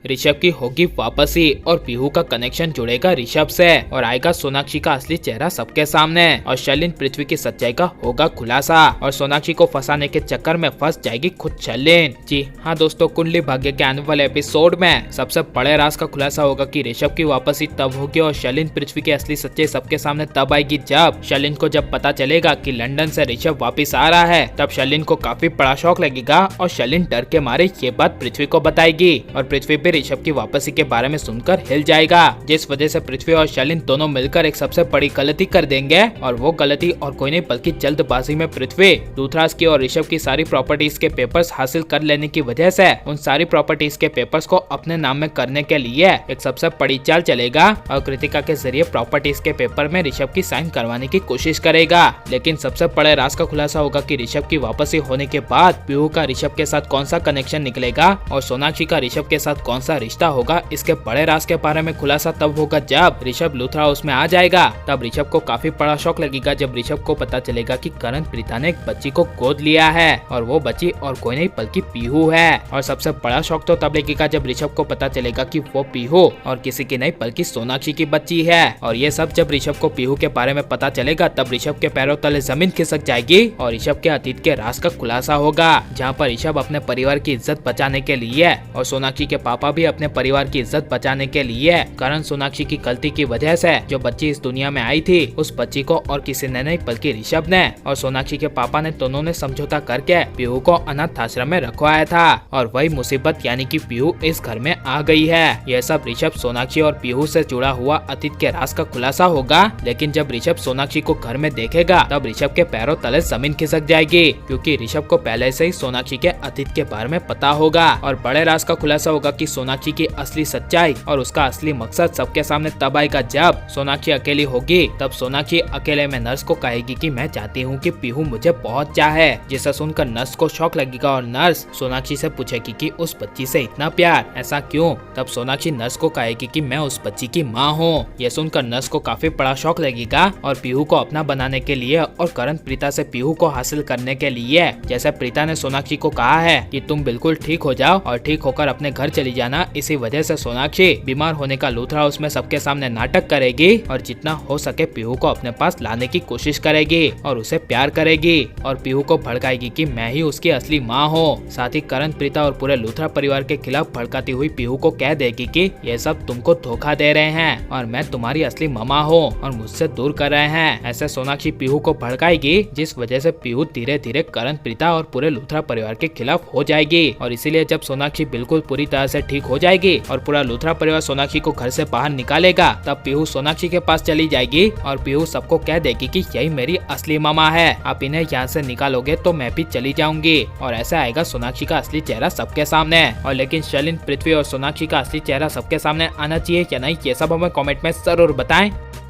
ऋषभ की होगी वापसी और पीहू का कनेक्शन जुड़ेगा ऋषभ से और आएगा सोनाक्षी का असली चेहरा सबके सामने और शर्लिन पृथ्वी की सच्चाई का होगा खुलासा और सोनाक्षी को फंसाने के चक्कर में फंस जाएगी खुद शर्लिन। जी हाँ दोस्तों, कुंडली भाग्य के आने वाले एपिसोड में सबसे बड़े राज का खुलासा होगा कि ऋषभ की वापसी तब होगी और शर्लिन पृथ्वी की असली सच्चाई सबके सामने तब आएगी जब शर्लिन को पता चलेगा कि लंदन से ऋषभ वापिस आ रहा है। तब शर्लिन को काफी बड़ा शौक लगेगा और शर्लिन डर के मारे ये बात पृथ्वी को बताएगी और पृथ्वी भी ऋषभ की वापसी के बारे में सुनकर हिल जाएगा, जिस वजह से पृथ्वी और शर्लिन दोनों मिलकर एक सबसे बड़ी गलती कर देंगे और वो गलती और कोई नहीं बल्कि जल्दबाजी में पृथ्वी दूथराज की और ऋषभ की सारी प्रॉपर्टीज के पेपर्स हासिल कर लेने की वजह से उन सारी प्रॉपर्टीज के पेपर्स को अपने नाम में करने के लिए एक सबसे बड़ी चाल चलेगा और कृतिका के जरिए प्रॉपर्टीज के पेपर में ऋषभ की साइन करवाने की कोशिश करेगा। लेकिन सबसे बड़े राज का खुलासा होगा कि ऋषभ की वापसी होने के बाद पीहू का ऋषभ के साथ कौन सा कनेक्शन निकलेगा और सोनाक्षी का ऋषभ के साथ कौन सा रिश्ता होगा। इसके बड़े राज के बारे में खुलासा तब होगा जब ऋषभ लूथरा हाउस में आ जाएगा। तब ऋषभ को काफी बड़ा शौक लगेगा जब ऋषभ को पता चलेगा कि करण प्रीता ने एक बच्ची को गोद लिया है और वो बच्ची और कोई नहीं बल्कि पीहू है। और सबसे बड़ा शौक तो तब लगेगा जब ऋषभ को पता चलेगा कि वो पीहू और किसी की नहीं बल्कि सोनाक्षी की बच्ची है। और ये सब जब ऋषभ को पीहू के बारे में पता चलेगा तब ऋषभ के पैरों तले जमीन खिसक जाएगी और ऋषभ के अतीत के राज का खुलासा होगा, जहाँ पर ऋषभ अपने परिवार की इज्जत बचाने के लिए और सोनाक्षी के पापा भी अपने परिवार की इज्जत बचाने के लिए करण सोनाक्षी की गलती की वजह से जो बच्ची इस दुनिया में आई थी उस बच्ची को और किसी ने नहीं बल्कि ऋषभ ने और सोनाक्षी के पापा ने दोनों ने समझौता करके पीहू को अनाथ आश्रम में रखवाया था और वही मुसीबत यानी कि पीहू इस घर में आ गई है। यह सब ऋषभ सोनाक्षी और पीहू से जुड़ा हुआ अतीत के राज का खुलासा होगा। लेकिन जब ऋषभ सोनाक्षी को घर में देखेगा तब ऋषभ के पैरों तले जमीन खिसक जाएगी, क्योंकि ऋषभ को पहले से ही सोनाक्षी के अतीत के बारे में पता होगा। और बड़े राज का खुलासा होगा कि सोनाक्षी की असली सच्चाई और उसका असली मकसद सबके सामने तब आएगा जब सोनाक्षी अकेली होगी। तब सोनाक्षी अकेले में नर्स को कहेगी कि मैं चाहती हूँ कि पीहू मुझे बहुत चाहे, जिसे सुनकर नर्स को शौक लगेगा और नर्स सोनाक्षी से पूछेगी कि उस बच्ची से इतना प्यार ऐसा क्यों। तब सोनाक्षी नर्स को कहेगी कि मैं उस बच्ची की माँ हूँ। ये सुनकर नर्स को काफी बड़ा शौक लगेगा और पीहू को अपना बनाने के लिए और करण प्रीता से पीहू को हासिल करने के लिए, जैसे प्रीता ने सोनाक्षी को कहा है कि तुम बिल्कुल ठीक हो जाओ और ठीक होकर अपने घर चली जाना, इसी वजह से सोनाक्षी बीमार होने का लूथरा हाउस में सबके सामने नाटक करेगी और जितना हो सके पीहू को अपने पास लाने की कोशिश करेगी और उसे प्यार करेगी और पीहू को भड़काएगी कि मैं ही उसकी असली माँ हूँ। साथ ही करण प्रीता और पूरे लूथरा परिवार के खिलाफ भड़काती हुई पीहू को कह देगी कि ये सब तुमको धोखा दे रहे हैं और मैं तुम्हारी असली मामा हूँ और मुझसे दूर कर रहे हैं। ऐसे सोनाक्षी पीहू को भड़काएगी, जिस वजह से पीहू धीरे धीरे करण प्रीता और पूरे लूथरा परिवार के खिलाफ हो जाएगी। और इसीलिए जब सोनाक्षी बिल्कुल पूरी तरह से ठीक हो जाएगी और पूरा लूथरा परिवार सोनाक्षी को घर से बाहर निकालेगा, तब पीहू सोनाक्षी के पास चली जाएगी और पीहू सबको कह देगी कि यही मेरी असली मामा है, आप इन्हें यहाँ से निकालोगे तो मैं भी चली जाऊंगी। और ऐसा आएगा सोनाक्षी का असली चेहरा सबके सामने। और लेकिन शर्लिन, पृथ्वी और सोनाक्षी का असली चेहरा सबके सामने आना चाहिए या नहीं, ये सब हमें कमेंट में जरूर बताएं।